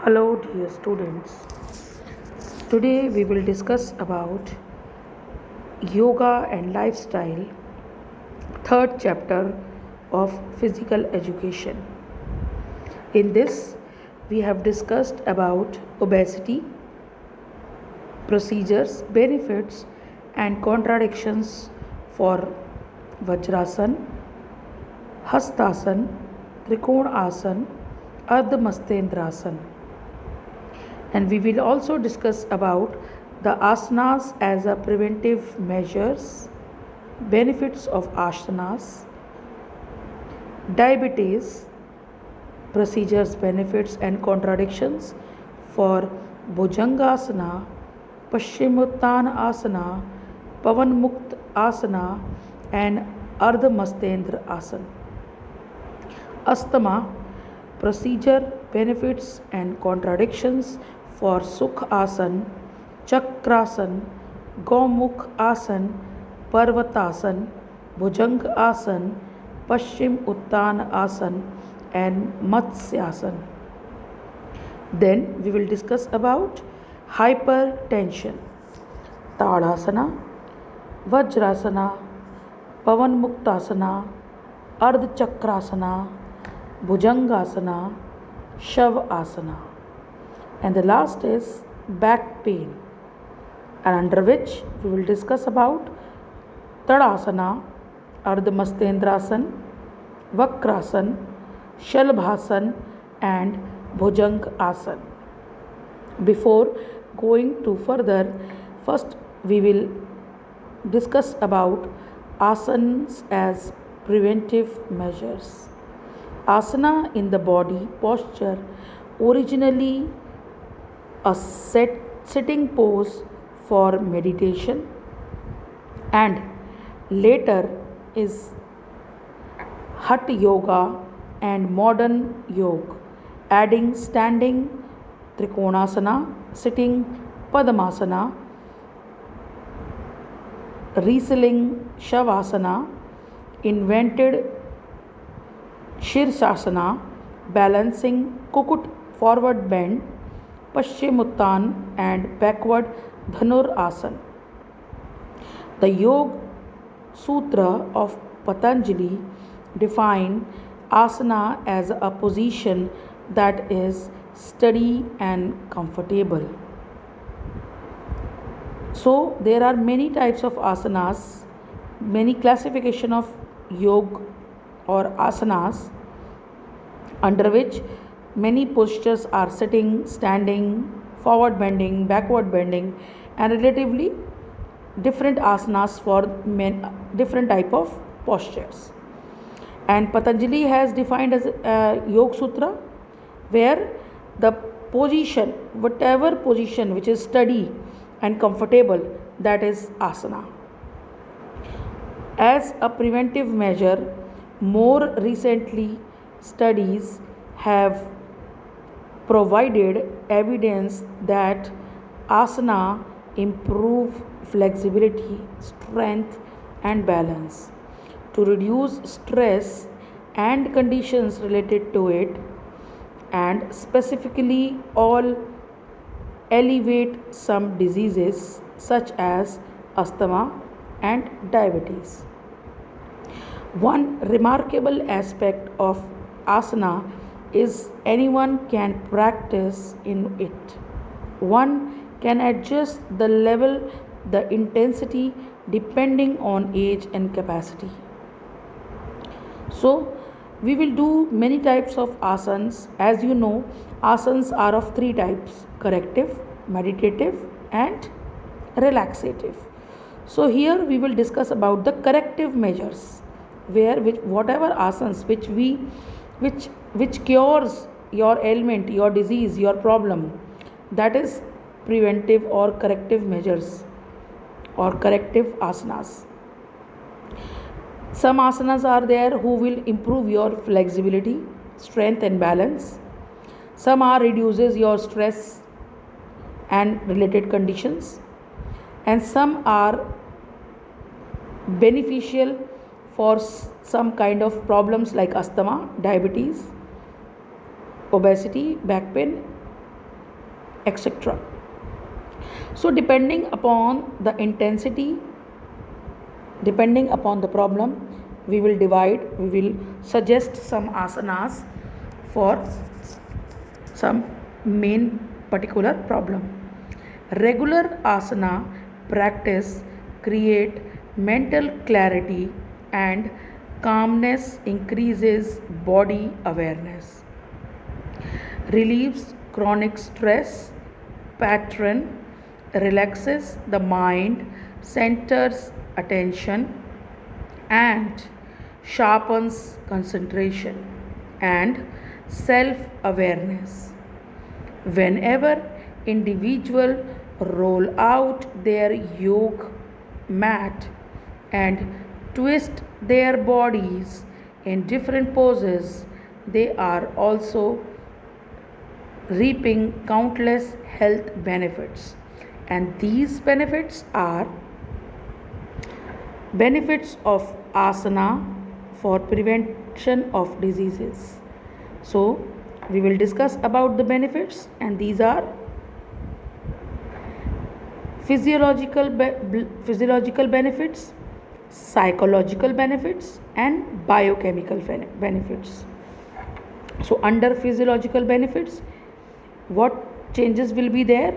Hello dear students. Today we will discuss about yoga and lifestyle, third chapter of physical education. In this we have discussed about obesity, procedures, benefits and contradictions for Vajrasan, Hastasan, Trikonasana, Ardha Mastendrasana. And we will also discuss about the asanas as a preventive measures, benefits of asanas, diabetes, procedures, benefits and contradictions for Bhujangasana, Paschimottanasana asana, Pavan Mukt asana and Ardha Mastendra asana. Asthma, procedure, benefits and contradictions for Sukh Asan, Chakrasan, Gomukh Asan, Parvatasan, Bhujang Asan, Paschim Uttan Asan and Matsyasana. Then we will discuss about hypertension, Tadasana, Vajrasana, Pavan Muktasana, Ardha Chakrasana, Bhujangasana, Shavasana. And the last is back pain, and under which we will discuss about Tadasana, Ardha Mastendrasana, Vakrasan, Shalbhasan and Bhujang Asan. Before going to further, first we will discuss about asanas as preventive measures. Asana in the body posture, originally a sitting pose for meditation and later is Hatha Yoga and modern yoga, adding standing Trikonasana, sitting Padmasana, wrestling Shavasana, invented Shirsasana, balancing Kukut forward bend, Paschimottan and backward Dhanur Asana. The Yoga Sutra of Patanjali define asana as a position that is steady and comfortable. So there are many types of asanas, many classification of yoga or asanas, under which many postures are sitting, standing, forward bending, backward bending, and relatively different asanas for different type of postures. And Patanjali has defined as Yoga Sutra, where the position, whatever position which is steady and comfortable, that is asana. As a preventive measure, more recently studies have provided evidence that asana improve flexibility, strength and balance to reduce stress and conditions related to it, and specifically all elevate some diseases such as asthma and diabetes. One remarkable aspect of asana is anyone can practice in it. One can adjust the level, the intensity depending on age and capacity. So, we will do many types of asanas. As you know, asanas are of three types: corrective, meditative, and relaxative. So, here we will discuss about the corrective measures, where whatever asanas which cures your ailment, your disease, your problem, that is preventive or corrective measures or corrective asanas. Some asanas are there who will improve your flexibility, strength and balance. Some are reduces your stress and related conditions, and some are beneficial for some kind of problems like asthma, diabetes, obesity, back pain etc. So, depending upon the problem, we will suggest some asanas for some main particular problem. Regular asana practice create mental clarity and calmness, increases body awareness, relieves chronic stress pattern, relaxes the mind, centers attention, and sharpens concentration and self awareness. Whenever individual roll out their yoga mat and twist their bodies in different poses, they are also reaping countless health benefits. And these benefits are benefits of asana for prevention of diseases. So, we will discuss about the benefits, and these are physiological benefits, psychological benefits, and biochemical benefits. So, under physiological benefits, what changes will be there?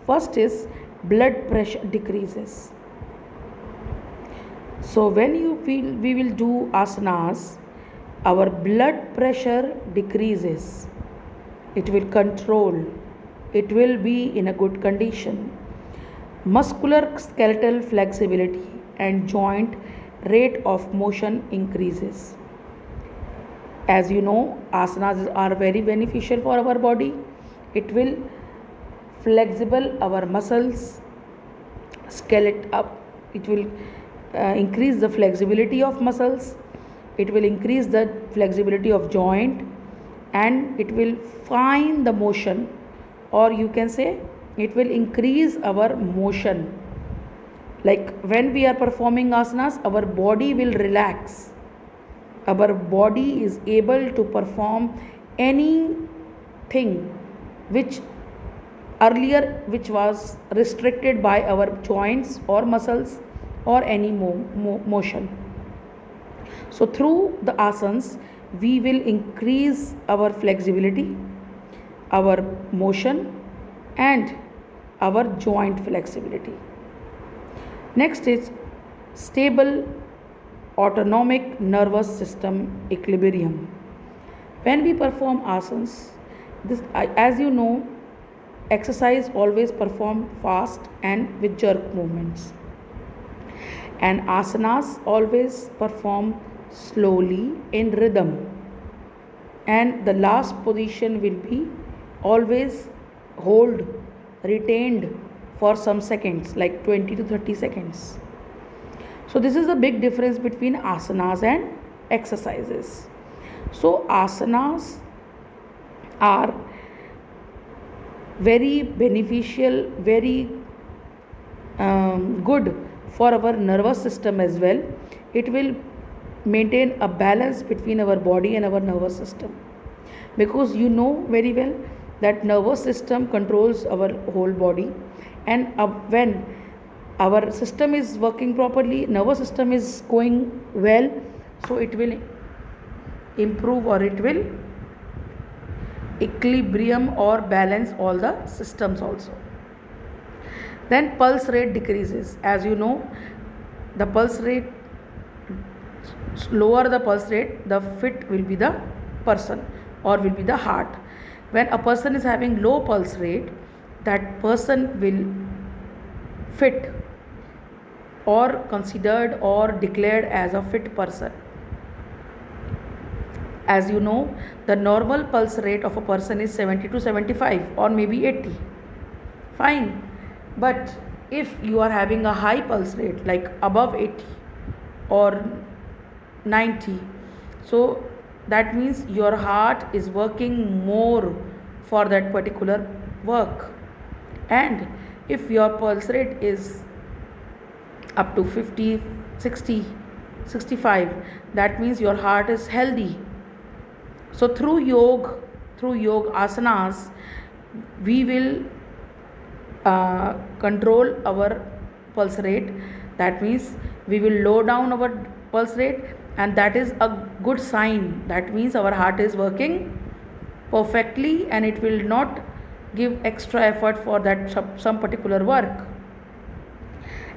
First is blood pressure decreases. So when we will do asanas, our blood pressure decreases. It will control. It will be in a good condition. Muscular skeletal flexibility and joint rate of motion increases. As you know, asanas are very beneficial for our body. It will flexible our muscles, skeleton up. It will increase the flexibility of muscles. It will increase the flexibility of joint, and it will find the motion, or you can say it will increase our motion. Like when we are performing asanas, our body will relax. Our body is able to perform anything which was restricted by our joints or muscles or any motion. So through the asanas, we will increase our flexibility, our motion, and our joint flexibility. Next is stable autonomic nervous system equilibrium. When we perform asanas, as you know, exercise always perform fast and with jerk movements, and asanas always perform slowly in rhythm, and the last position will be always retained for some seconds, like 20 to 30 seconds. So this is the big difference between asanas and exercises. So asanas are very beneficial, very good for our nervous system as well. It will maintain a balance between our body and our nervous system, because you know very well that nervous system controls our whole body, and when our system is working properly, nervous system is going well, so it will improve, or it will equilibrium or balance all the systems also. Then pulse rate decreases. As you know, the pulse rate, lower the pulse rate, the fit will be the person or will be the heart. When a person is having low pulse rate, that person will fit or considered or declared as a fit person. As you know, the normal pulse rate of a person is 70 to 75 or maybe 80. Fine. But if you are having a high pulse rate, like above 80 or 90, so that means your heart is working more for that particular work. And if your pulse rate is up to 50, 60, 65, that means your heart is healthy. So through yoga asanas, we will control our pulse rate. That means we will low down our pulse rate, and that is a good sign. That means our heart is working perfectly and it will not give extra effort for that some particular work.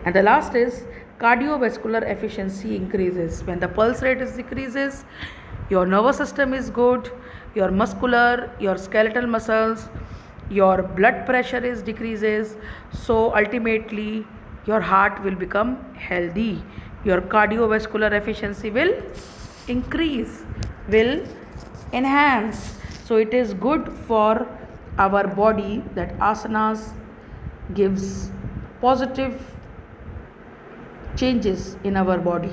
And the last is cardiovascular efficiency increases. When the pulse rate is decreases, your nervous system is good, your muscular, your skeletal muscles, your blood pressure is decreases. So ultimately your heart will become healthy. Your cardiovascular efficiency will increase, will enhance. So it is good for our body that asanas gives positive changes in our body.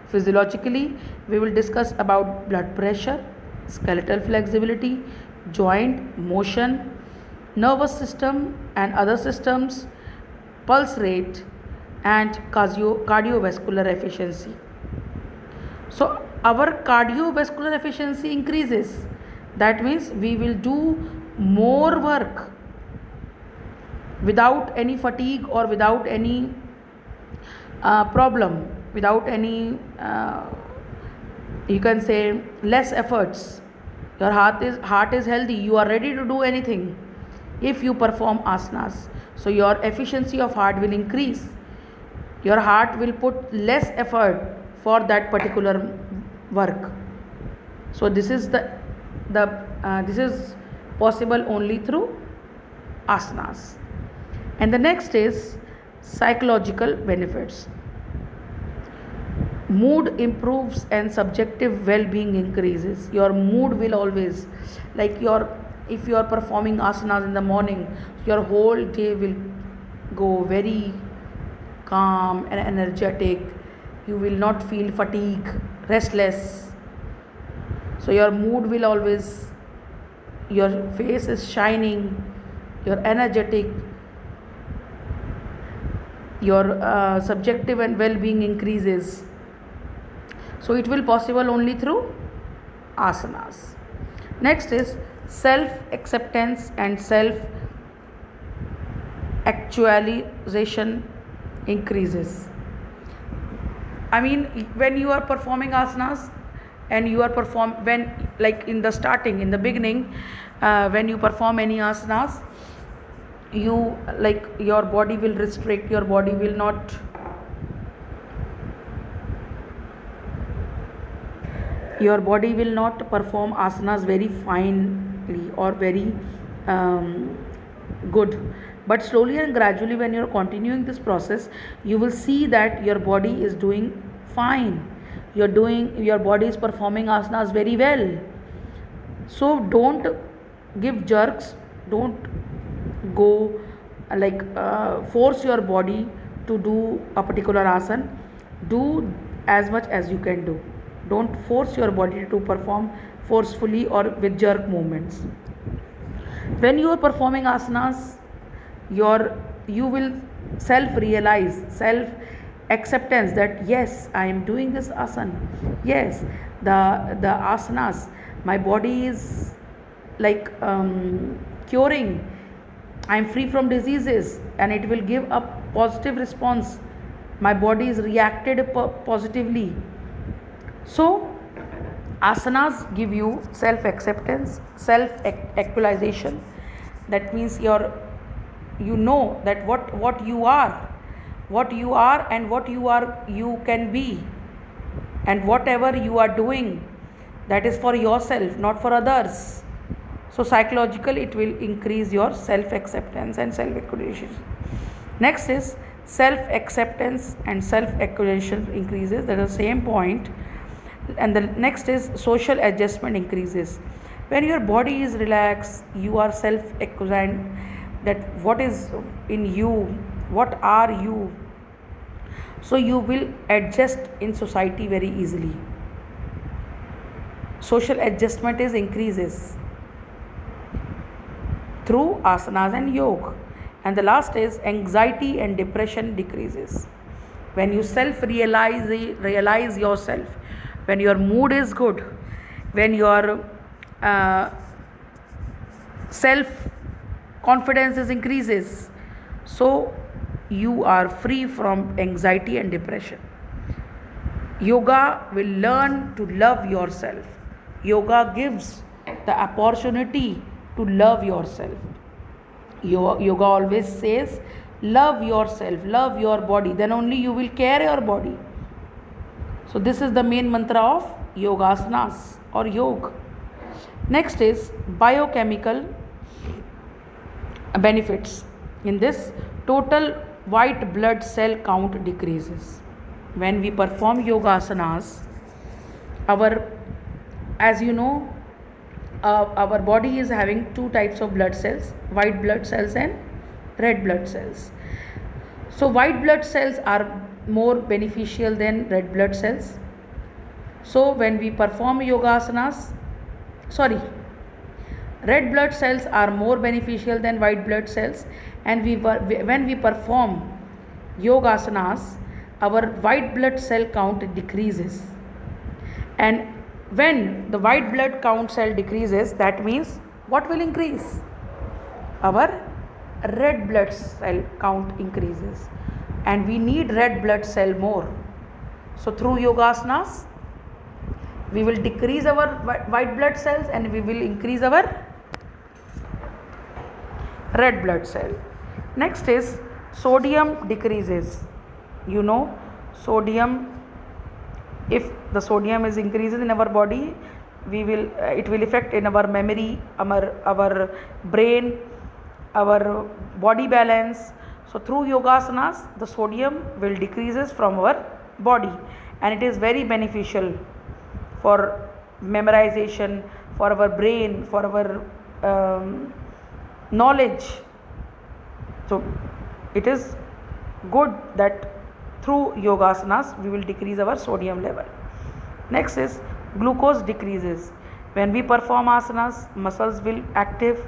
Physiologically, we will discuss about blood pressure, skeletal flexibility, joint motion, nervous system and other systems, pulse rate, and cardiovascular efficiency. So, our cardiovascular efficiency increases. That means we will do more work without any fatigue or without any problem, without any you can say less efforts. Your heart is healthy, you are ready to do anything if you perform asanas. So your efficiency of heart will increase, your heart will put less effort for that particular work. So this is this is possible only through asanas. And the next is psychological benefits. Mood improves and subjective well-being increases. Your mood will always, like if you are performing asanas in the morning, your whole day will go very calm and energetic. You will not feel fatigue, restless. So your mood will always, your face is shining, you're energetic, your subjective and well-being increases. So it will possible only through asanas. Next is self-acceptance and self-actualization increases. I mean, when you are performing asanas and you are when like in the starting, in the beginning, when you perform any asanas, you like your body will restrict, your body will not perform asanas very finely or very good. But slowly and gradually, when you're continuing this process, you will see that your body is doing fine. Your body is performing asanas very well. So don't give jerks, don't go like force your body to do a particular asana. Do as much as you can do. Don't force your body to perform forcefully or with jerk movements. When you are performing asanas, you will self acceptance that yes, I am doing this asana. Yes, the asanas, my body is like curing. I am free from diseases, and it will give a positive response. My body is reacted positively. So asanas give you self acceptance, self actualization. That means you know that what you are and what you can be, and whatever you are doing, that is for yourself, not for others. So psychologically it will increase your self acceptance and self actualization. Next is self acceptance and self actualization increases. That is the same point. And the next is social adjustment increases. When your body is relaxed, you are self accepting that what is in you, what are you. So you will adjust in society very easily. Social adjustment is increases through asanas and yoga. And the last is anxiety and depression decreases. When you realize yourself, when your mood is good, when your self confidence is increases. So you are free from anxiety and depression. Yoga will learn to love yourself. Yoga gives the opportunity to love yourself. Yoga always says, love yourself, love your body, then only you will care your body. So this is the main mantra of yogasanas or yoga. Next is biochemical benefits. In this, total white blood cell count decreases. When we perform yogasanas, as you know, our body is having two types of blood cells, white blood cells and red blood cells. So white blood cells are more beneficial than red blood cells. So when we perform yogasanas, red blood cells are more beneficial than white blood cells, and when we perform yogasanas, our white blood cell count decreases. And when the white blood count cell decreases, that means what will increase? Our red blood cell count increases, and we need red blood cell more. So through yogasanas, we will decrease our white blood cells and we will increase our red blood cell. Next is sodium decreases. You know, sodium, if the sodium is increases in our body, it will affect in our memory, our brain, our body balance. So through yogasanas, the sodium will decreases from our body, and it is very beneficial for memorization, for our brain, for our knowledge. So it is good that through yogasanas we will decrease our sodium level. Next is glucose decreases. When we perform asanas, muscles will active,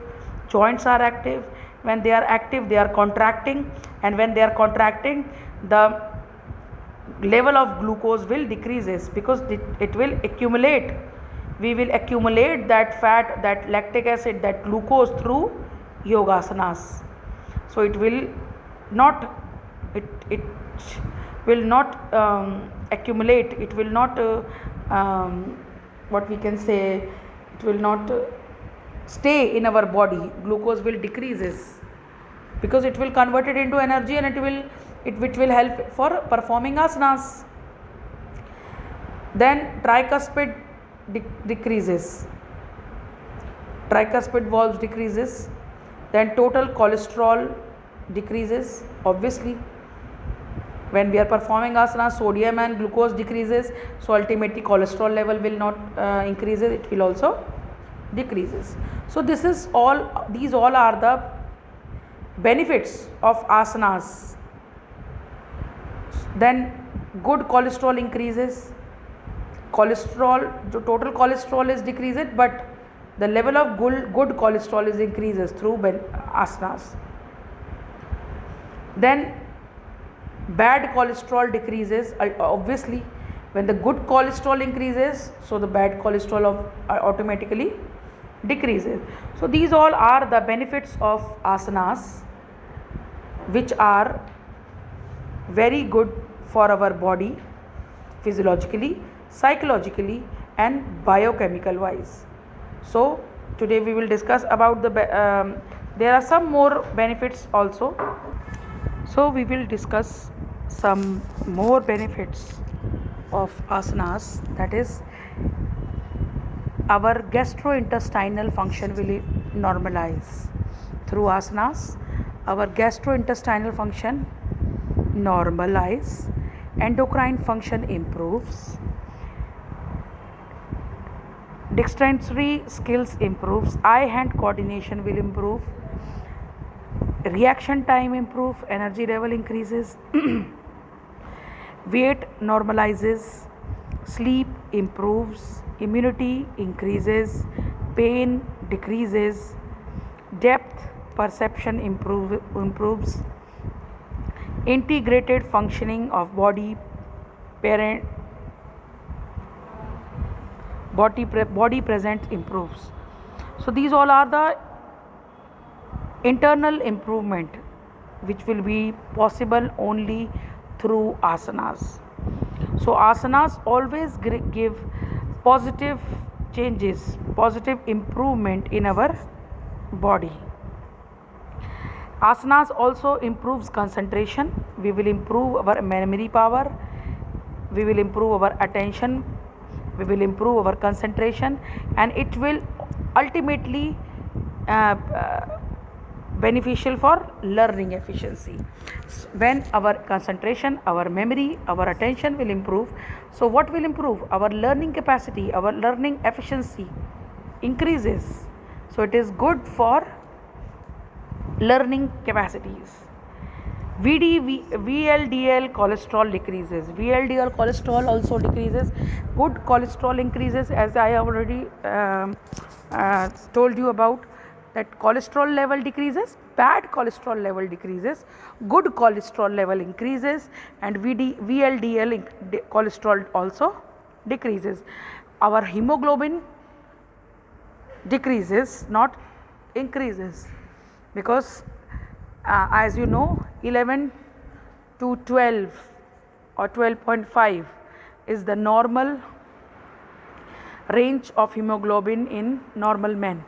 joints are active. When they are active, they are contracting, and when they are contracting, the level of glucose will decreases because it will accumulate. We will accumulate that fat, that lactic acid, that glucose through yogasanas. So it will not accumulate, it will not what we can say, it will not stay in our body. Glucose will decreases because it will convert it into energy, and it will help for performing asanas. Then tricuspid decreases, tricuspid valves decreases. Then total cholesterol decreases. Obviously, when we are performing asana, sodium and glucose decreases, so ultimately cholesterol level will not increases, it will also decreases. So these all are the benefits of asanas. Then good cholesterol increases. The total cholesterol is decreased, but the level of good cholesterol is increases through asanas. Then bad cholesterol decreases. Obviously, when the good cholesterol increases, so the bad cholesterol automatically decreases. So these all are the benefits of asanas, which are very good for our body, physiologically, psychologically, and biochemical wise. So today we will discuss about there are some more benefits also. So we will discuss some more benefits of asanas, that is, our gastrointestinal function will normalize. Through asanas, our gastrointestinal function normalize, endocrine function improves, dexterity skills improves, eye-hand coordination will improve, reaction time improve, energy level increases, weight normalizes, sleep improves, immunity increases, pain decreases, depth perception improves, integrated functioning of body presence improves. So these all are the internal improvement, which will be possible only through asanas. So, asanas always give positive changes, positive improvement in our body. Asanas also improves concentration. We will improve our memory power. We will improve our attention. We will improve our concentration, and it will ultimately uh, uh, beneficial for learning efficiency. When our concentration, our memory, our attention will improve, so what will improve? Our learning capacity, our learning efficiency increases. So it is good for learning capacities. VLDL cholesterol decreases. VLDL cholesterol also decreases. Good cholesterol increases, as I already told you about, that cholesterol level decreases, bad cholesterol level decreases, good cholesterol level increases, and VLDL cholesterol also decreases. Our hemoglobin decreases, not increases, because as you know, 11 to 12 or 12.5 is the normal range of hemoglobin in normal men.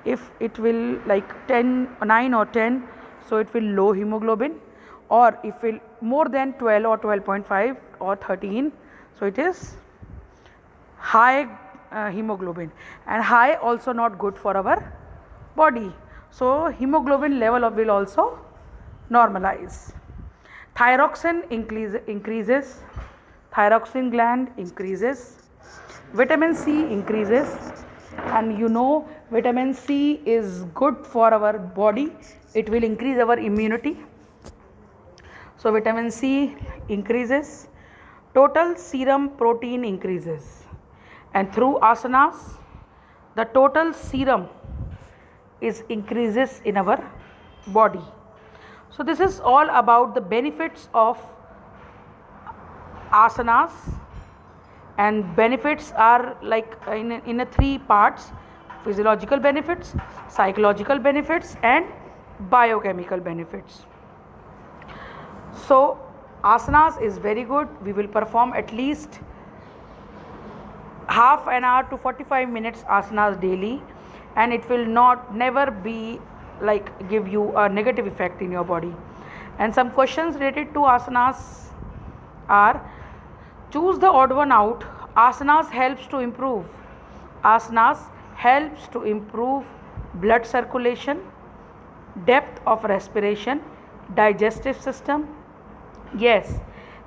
If it will like 9 or 10, so it will low hemoglobin, or if it more than 12 or 12.5 or 13, so it is high hemoglobin, and high also not good for our body. So hemoglobin level will also normalize. Thyroxine increases, thyroxine gland increases, vitamin C increases, and you know vitamin C is good for our body. It will increase our immunity. So vitamin C increases, total serum protein increases, and through asanas the total serum is increases in our body. So this is all about the benefits of asanas, and benefits are like in a three parts: physiological benefits, psychological benefits, and biochemical benefits. So asanas is very good. We will perform at least half an hour to 45 minutes asanas daily, and it will not never be like give you a negative effect in your body. And some questions related to asanas are: choose the odd one out. Asanas helps to improve. Asanas helps to improve blood circulation, depth of respiration, digestive system. Yes,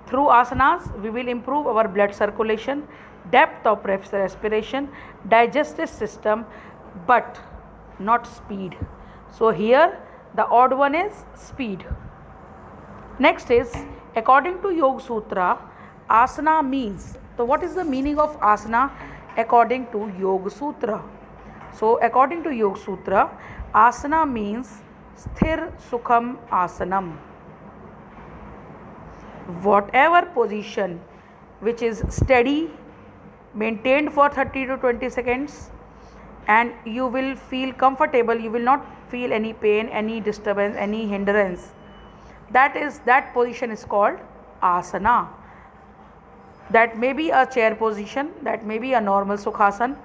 through asanas we will improve our blood circulation, depth of respiration, digestive system, but not speed. So here the odd one is speed. Next is, according to Yoga Sutra, asana means. So what is the meaning of asana according to Yoga Sutra? So according to Yoga Sutra, asana means sthir sukham asanam. Whatever position which is steady, maintained for 30 to 20 seconds, and you will feel comfortable, you will not feel any pain, any disturbance, any hindrance. That position is called asana. That may be a chair position, that may be a normal sukhasana,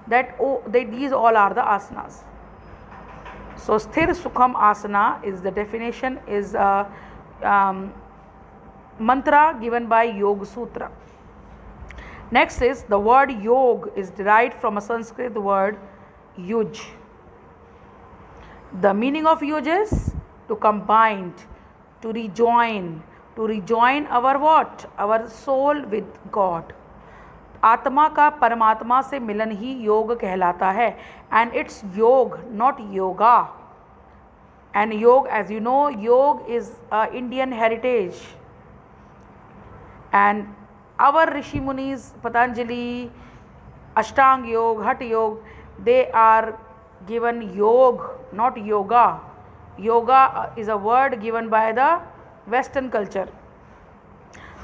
these all are the asanas. So sthir sukham asana is the definition, is a mantra given by Yoga Sutra. Next is, the word yog is derived from a Sanskrit word yuj. The meaning of yuj is to combine, to rejoin our what? Our soul with God. आत्मा का परमात्मा से मिलन ही योग कहलाता है, and it's योग, not yoga. And yog, as you know, yog is Indian heritage, and our Rishi Munis, Patanjali, Ashtang Yog, Hatha Yog, they are given yog, not yoga. Yoga is a word given by the Western culture.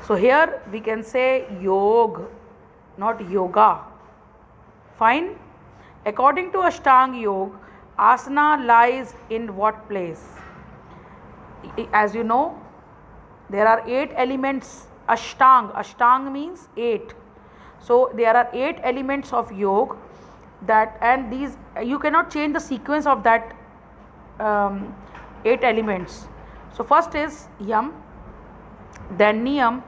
So here we can say yog, not yoga. Fine. According to Ashtang Yog, Asana lies in what place? As you know, there are 8 elements. Ashtang means 8. So there are 8 elements of yoga, that, and these you cannot change the sequence of that 8 elements. So first is yam, then niyam,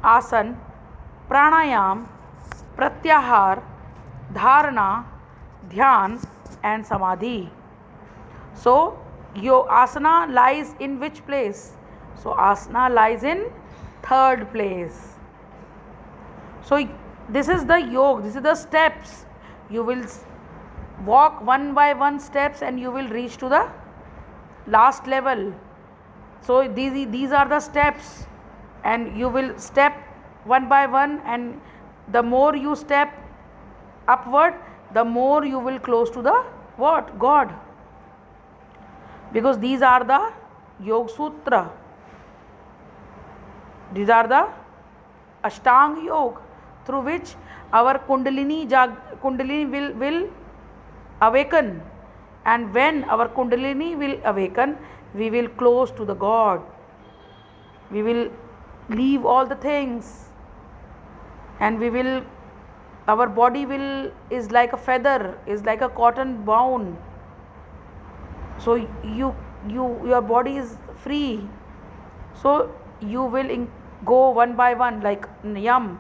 asan, pranayam, pratyahar, dharana, dhyan and samadhi. So your asana lies in which place? So asana lies in 3rd place. So this is the yoga, this is the steps. You will walk one by one steps and you will reach to the last level. So these are the steps, and you will step one by one, and the more you step upward, the more you will close to the what? God. Because these are the Yoga Sutra. These are the Ashtanga Yoga, through which our Kundalini will awaken. And when our Kundalini will awaken, we will close to the God. We will leave all the things, and our body is like a feather, is like a cotton bound. So your body is free. So you will go one by one, like niyam,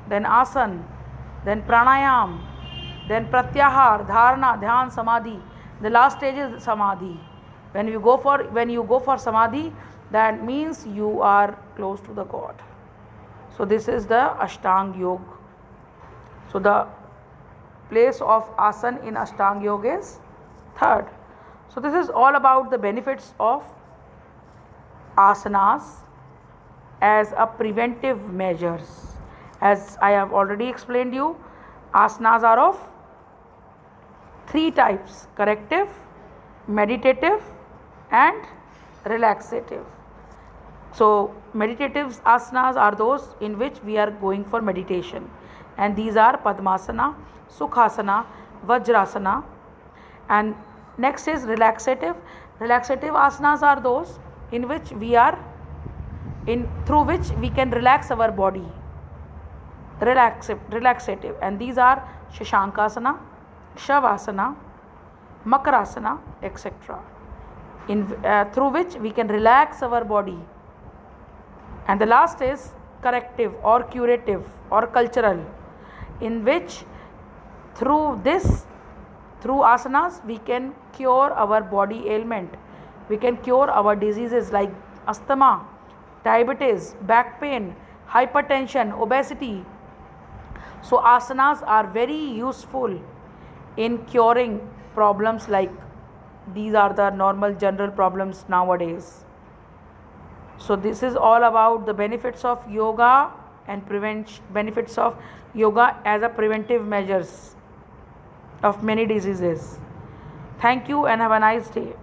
then asan, then pranayam, then pratyahar, dharana, dhyan, samadhi. The last stage is samadhi. When you go for samadhi, that means you are close to the God. So this is the Ashtanga Yoga. So the place of asan in Ashtanga Yoga is 3rd. So this is all about the benefits of asanas as a preventive measures. As I have already explained you, asanas are of 3 types: corrective, meditative and relaxative. So meditative asanas are those in which we are going for meditation, and these are Padmasana, Sukhasana, Vajrasana. And next is relaxative. Relaxative asanas are those in which through which we can relax our body. Relaxative, and these are Shashankasana, Shavasana, Makarasana, etc. Through which we can relax our body. And the last is corrective or curative or cultural, in which through asanas we can cure our body ailment. We can cure our diseases like asthma, diabetes, back pain, hypertension, obesity. So asanas are very useful in curing problems like these are the normal general problems nowadays. So this is all about the benefits of yoga and benefits of yoga as a preventive measures of many diseases. Thank you and have a nice day.